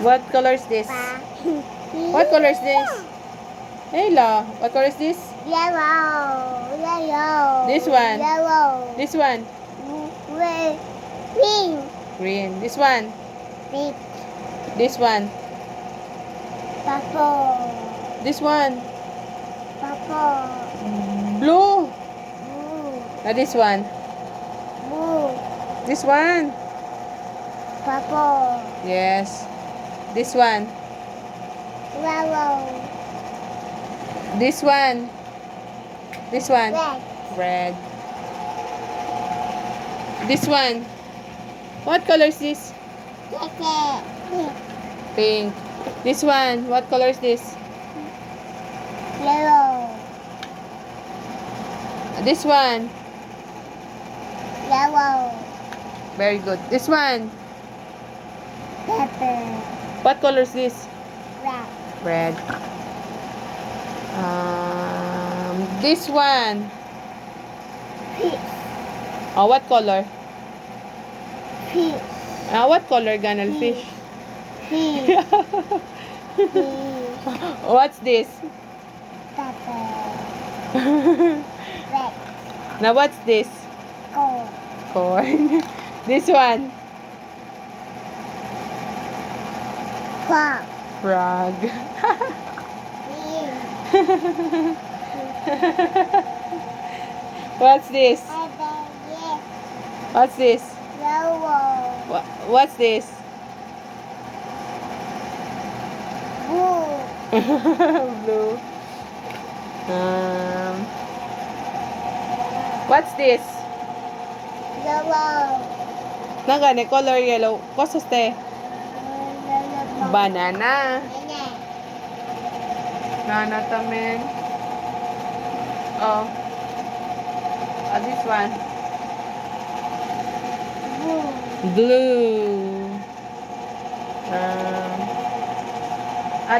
What color is this? What color is this? Ayla, what color is this? Yellow. Yellow. This one. Yellow. This one. Red. Pink. Green. This one. Pink. This one. Purple. This one. Purple. Blue. Blue. This one. Blue. This one. Purple. Yes. This one. Yellow. This one. This one. Red. Red. This one. What color is this? Pink. Pink. This one. What color is this? Yellow. This one. Yellow. Very good. This one. Pepper. What color is this? Red. Red. This one. Peach. What color? Peach. What color ganal fish? Peach. What's this? Pepper. Red. Now what's this? Gold. Corn. This one. Frog. Frog. Green. What's this? What's this? Yellow. What's this? Blue. Blue. What's this? Yellow. Nagane color yellow. What's este? Banana. Banana tamen. Oh. This one. Blue.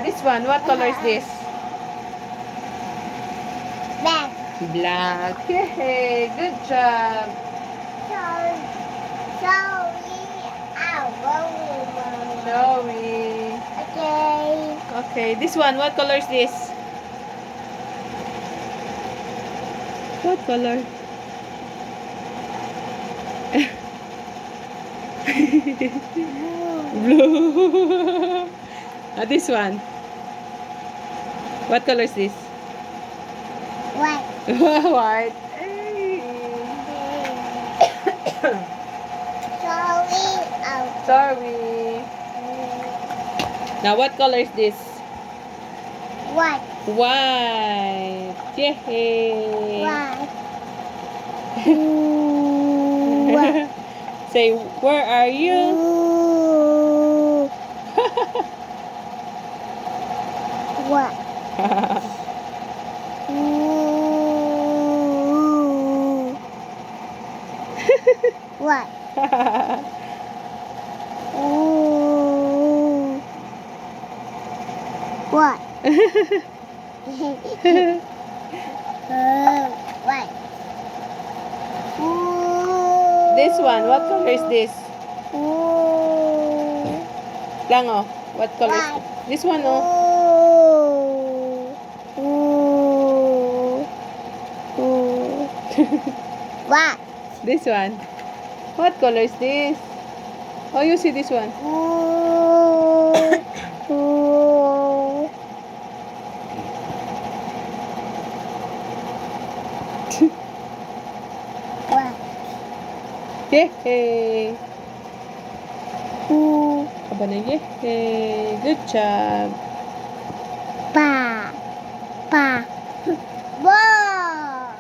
This one. What color is this? Black. Black. Yay! Good job. Sorry. Okay. Okay. This one. What color is this? What color? Blue. This one. What color is this? White. White. Sorry. Now what color is this? White. White. Yay. White. Say, where are you? What? What? What? What? This one, what color is this? Lango, what color is White. this? This one, oh. What? This one. What color is this? Oh, you see this one. What? Yay! Aba na yay! Good job! Pa. Pa. Ball.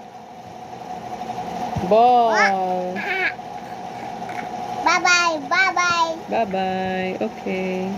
Ball! Bye-bye. Bye-bye. Bye-bye! Okay.